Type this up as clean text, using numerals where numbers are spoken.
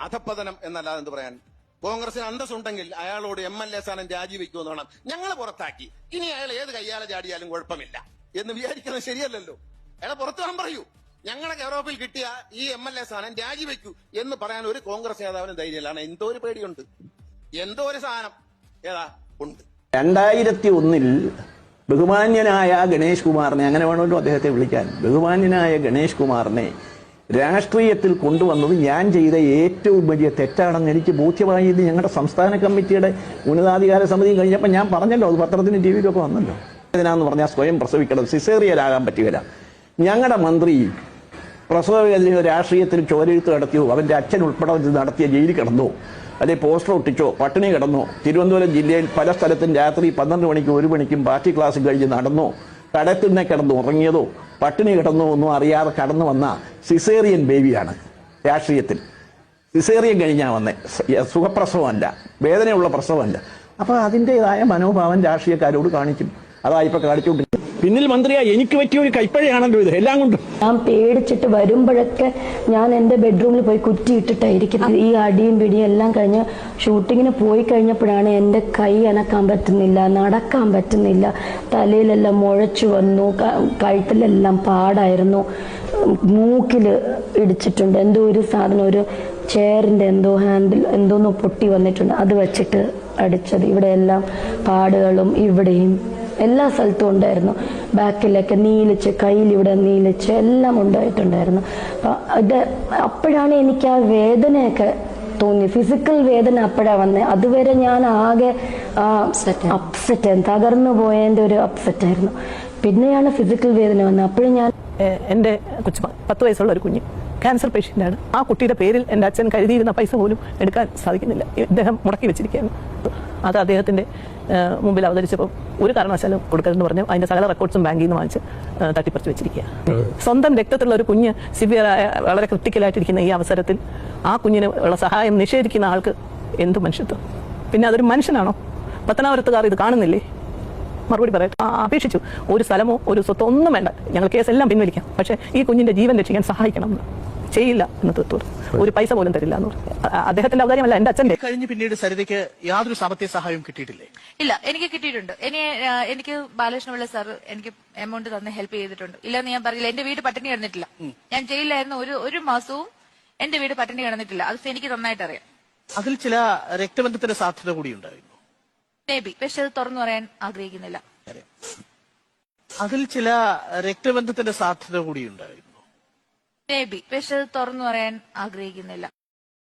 അധപ്പതനം എന്നല്ലാതെ എന്ത് പറയാൻ? കോൺഗ്രസിന് അന്തസ്സുണ്ടെങ്കിൽ അയാളോട് MLA സ്ഥാനം രാജിവെക്കുമെന്ന് വേണം. ഞങ്ങൾ പുറത്താക്കി, ഇനി അയാൾ ഏത് കയ്യാലെ ചാടിയാലും കുഴപ്പമില്ല എന്ന് വിചാരിക്കുന്നത് ശരിയല്ലല്ലോ. അയാളെ പുറത്തു പോകാൻ പറയൂ. ഞങ്ങളുടെ യൂറോപ്പിൽ കിട്ടിയ ഈ MLA സ്ഥാനം രാജിവെക്കൂ എന്ന് പറയാൻ ഒരു കോൺഗ്രസ് നേതാവിന് ധൈര്യമില്ലാണ്. എന്തോ ഒരു പേടിയുണ്ട്, എന്തോ ഒരു സാധനം ഏതാ ഉണ്ട്. 2001 ബഹുമാന്യനായ ഗണേഷ് കുമാറിനെ, അങ്ങനെ വേണമല്ലോ അദ്ദേഹത്തെ വിളിക്കാൻ, ബഹുമാന്യനായ ഗണേഷ് കുമാറിനെ രാഷ്ട്രീയത്തിൽ കൊണ്ടുവന്നത് ഞാൻ ചെയ്ത ഏറ്റവും വലിയ തെറ്റാണെന്ന് എനിക്ക് ബോധ്യമായത് ഞങ്ങളുടെ സംസ്ഥാന കമ്മിറ്റിയുടെ ഉന്നതാധികാര സമിതി കഴിഞ്ഞപ്പോൾ ഞാൻ പറഞ്ഞല്ലോ, അത് പത്രത്തിന് ടിവിയിലൊക്കെ വന്നല്ലോ. ഇതിനാന്ന് പറഞ്ഞാൽ സ്വയം പ്രസവിക്കണം, സിസേറിയനാകാൻ പറ്റുകയില്ല. ഞങ്ങളുടെ മന്ത്രി പ്രസവവേദന രാഷ്ട്രീയത്തിൽ ചോരെഴുത്ത് നടത്തിയോ, അവന്റെ അച്ഛൻ ഉൾപ്പെടെ നടത്തിയ ജയിലിൽ കിടന്നോ, അല്ലെ പോസ്റ്റർ ഒട്ടിച്ചോ, പട്ടിണി കിടന്നോ, തിരുവനന്തപുരം ജില്ലയിൽ പല സ്ഥലത്തും രാത്രി 12 മണിക്കും 1 മണിക്കും പാർട്ടി ക്ലാസ് കഴിഞ്ഞ് നടന്നോ, കടത്തിനെ കിടന്നു ഉറങ്ങിയതോ, പട്ടിണി കിടന്നോ ഒന്നും അറിയാതെ കടന്നു വന്ന സിസേറിയൻ ബേബിയാണ് രാഷ്ട്രീയത്തിൽ. സിസേറിയൻ കഴിഞ്ഞാൽ വന്നേ, സുഖപ്രസവമല്ല, വേദനയുള്ള പ്രസവമല്ല. അപ്പൊ അതിൻ്റെതായ മനോഭാവം രാഷ്ട്രീയക്കാരോട് കാണിക്കും. അതാ ഇപ്പൊ കാണിച്ചുകൊണ്ടിരിക്കുന്നത്. പിന്നിൽ മന്ത്രിയാ എനിക്ക് പറ്റിയ ഒരു കൈപ്പഴയാണല്ലോ ഇത് എല്ലാം കൊണ്ടും. ഞാൻ പേടിച്ചിട്ട് വരുമ്പോഴൊക്കെ ഞാൻ എന്റെ ബെഡ്റൂമിൽ പോയി കുറ്റിയിട്ടിട്ടായിരിക്കും. ഈ അടിയും പിടിയും എല്ലാം കഴിഞ്ഞ് ഷൂട്ടിങ്ങിന് പോയി കഴിഞ്ഞപ്പോഴാണ് എന്റെ കൈ അനക്കാൻ പറ്റുന്നില്ല, നടക്കാൻ പറ്റുന്നില്ല, തലയിലെല്ലാം മുഴച്ചു വന്നു, കഴുത്തിലെല്ലാം പാടായിരുന്നു, മൂക്കില് ഇടിച്ചിട്ടുണ്ട്, എന്തോ ഒരു സാധനം, ഒരു ചെയറിന്റെ എന്തോ ഹാൻഡിൽ എന്തോന്നോ പൊട്ടി വന്നിട്ടുണ്ട്, അത് വെച്ചിട്ട് അടിച്ചത്. ഇവിടെ എല്ലാം പാടുകളും ഇവിടെയും എല്ലാ സ്ഥലത്തും ഉണ്ടായിരുന്നു. ബാക്കിലൊക്കെ നീലിച്ച്, കയ്യിലിവിടെ നീലിച്ച് എല്ലാം ഉണ്ടായിട്ടുണ്ടായിരുന്നു. ഇത് അപ്പോഴാണ് എനിക്ക് ആ വേദനയൊക്കെ തോന്നി, ഫിസിക്കൽ വേദന അപ്പോഴാണ് വന്നത്. അതുവരെ ഞാൻ ആകെ അപ്സെറ്റ്, തകർന്നു പോയതിന്റെ ഒരു അപ്സെറ്റ് ആയിരുന്നു. പിന്നെയാണ് ഫിസിക്കൽ വേദന വന്നത്. അപ്പോഴും ഞാൻ എൻ്റെ കൊച്ചു 10 വയസ്സുള്ള ഒരു കുഞ്ഞ് ക്യാൻസർ പേഷ്യൻ്റാണ്. ആ കുട്ടിയുടെ പേരിൽ എൻ്റെ അച്ഛൻ കരുതിയിരുന്ന പൈസ പോലും എടുക്കാൻ സാധിക്കുന്നില്ല. ഇദ്ദേഹം മുടക്കി വെച്ചിരിക്കുകയാണ്. അത് അദ്ദേഹത്തിൻ്റെ മുമ്പിൽ അവതരിച്ചപ്പോൾ ഒരു കാരണവശാലും കൊടുക്കരുതെന്ന് പറഞ്ഞു അതിൻ്റെ സകല റെക്കോർഡ്സും ബാങ്കിൽ നിന്ന് വാങ്ങിച്ച് തട്ടിപ്പറിച്ച് വെച്ചിരിക്കുക. സ്വന്തം രക്തത്തിലുള്ള ഒരു കുഞ്ഞ് സിവിയറായ വളരെ ക്രിട്ടിക്കലായിട്ടിരിക്കുന്ന ഈ അവസരത്തിൽ ആ കുഞ്ഞിന് ഉള്ള സഹായം നിഷേധിക്കുന്ന ആൾക്ക് എന്ത് മനുഷ്യത്വം? പിന്നെ അതൊരു മനുഷ്യനാണോ? പത്തനാപുരത്തുകാർ ഇത് കാണുന്നില്ലേ? മറുപടി പറയട്ടെ. അപേക്ഷിച്ചു, ഒരു സ്ഥലമോ ഒരു സ്വത്തോ ഒന്നും വേണ്ട, ഞങ്ങൾ കേസെല്ലാം പിൻവലിക്കാം, പക്ഷേ ഈ കുഞ്ഞിന്റെ ജീവൻ രക്ഷിക്കാൻ സഹായിക്കണം. ചെയ്യില്ല എന്ന് തീർത്തു. ഒരു പൈസ പോലും തരില്ല എന്ന് പറഞ്ഞു. അദ്ദേഹത്തിന്റെ അവതാരമല്ല, എന്റെ അച്ഛന്റെ. കഴിഞ്ഞ് പിന്നീട് സരിതയ്ക്ക് യാതൊരു സാമ്പത്തിക സഹായവും കിട്ടിയിട്ടില്ലേ? ഇല്ല, എനിക്ക് കിട്ടിയിട്ടുണ്ട്. എനിക്ക് ബാലകൃഷ്ണപിള്ള സാർ എനിക്ക് എമൗണ്ട് തന്നെ ഹെൽപ്പ് ചെയ്തിട്ടുണ്ട്. ഇല്ലെന്ന് ഞാൻ പറഞ്ഞില്ല. എന്റെ വീട് പട്ടിണി കിടന്നിട്ടില്ല. ഞാൻ ജയിലിലായിരുന്നു. ഒരു മാസവും എന്റെ വീട് പട്ടിണി കിടന്നിട്ടില്ല. അത് എനിക്ക് നന്നായിട്ട് അറിയാം. അതിൽ ചില രക്തബന്ധത്തിന്റെ സാധ്യത കൂടി ഉണ്ടായിരുന്നു. മേബി, പക്ഷെ അത് തുറന്നു പറയാൻ ആഗ്രഹിക്കുന്നില്ല. അതിൽ ചില രക്തബന്ധത്തിന്റെ സാധ്യത കൂടി ഉണ്ടായിരുന്നു. മേബി, പക്ഷെ അത് തുറന്നു പറയാൻ ആഗ്രഹിക്കുന്നില്ല.